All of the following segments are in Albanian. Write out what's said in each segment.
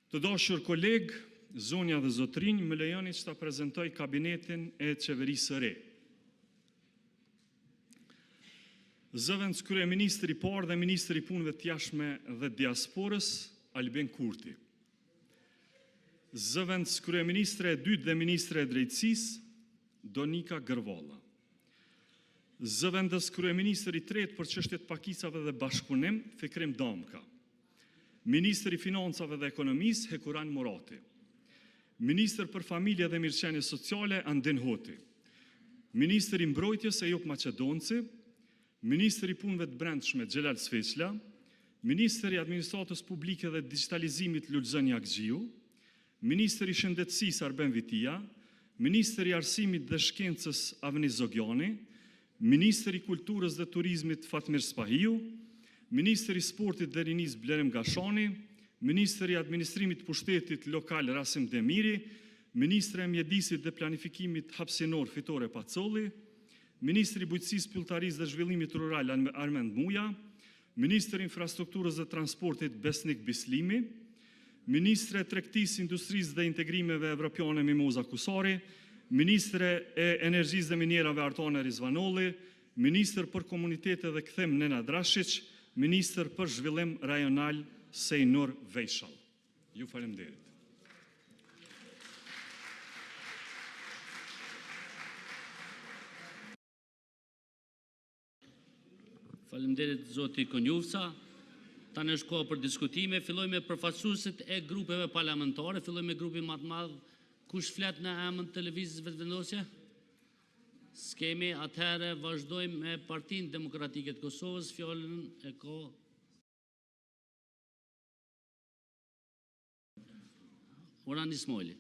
Të dashur koleg, zonja dhe zotrinj, më lejoni që ta prezentoj kabinetin e qeverisë së re. Zëvendës kryeministri i parë dhe ministri i punëve të jashtme dhe diasporës, Albin Kurti. Zëvendës kryeministre e dytë dhe ministre e drejtësisë, Donika Gërvalla. Zëvendës kryeministri i tretë për çështjet pakicave dhe bashkëpunim, Fikrim Damka. Ministri i Financave dhe Ekonomisë, Hekuran Morati. Ministër për Familje dhe Mirëqenie Sociale, Andin Hoti. Ministri i Mbrojtjes, Ejup Maqedonci. Ministri i Punëve të Brendshme, Xhelal Sveçla. Ministri i Administratës Publike dhe Digitalizimit, Lulzën Jakxhiu. Ministri i Shëndetësisë, Arben Vitia. Ministri i Arsimit dhe Shkencës, Avni Zogjani. Ministri i Kulturës dhe Turizmit, Fatmir Spahiu. Ministri i Sportit dhe Rinisë, Blerim Gashani. Ministri i Administrimit Pushtetit Lokal, Rasim Demiri. Ministri i Mjedisit dhe Planifikimit Hapsinor, Fitore Pacolli. Ministri i Bujqësisë, Pylltarisë dhe Zhvillimit Rural, Armend Muja. Ministri i Infrastrukturës dhe Transportit, Besnik Bislimi. Ministre e Tregtisë, Industrisë dhe Integrimeve Evropiane, Mimoza Kusari. Ministre e Energjisë dhe Minjerave, Artone Rizvanolli. Ministër për Komunitete dhe Kthim, Nena Drashić. Ministër për Zhvillim Rajonal, Sejnur Vejshall. Ju faleminderit. Faleminderit zoti Konjufca. Tani është kohë për diskutime. Filloj me përfaqësuesit e grupeve parlamentare. Filloj me grupin më të madh. Kush flet në emër të Lëvizjes Vetëvendosje? S'kemi, atëherë vazhdojmë me Partinë Demokratike të Kosovës. Fjalën e ka Orhan Ismaili.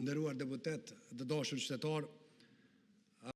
Nderuar deputet, të dashur qytetar,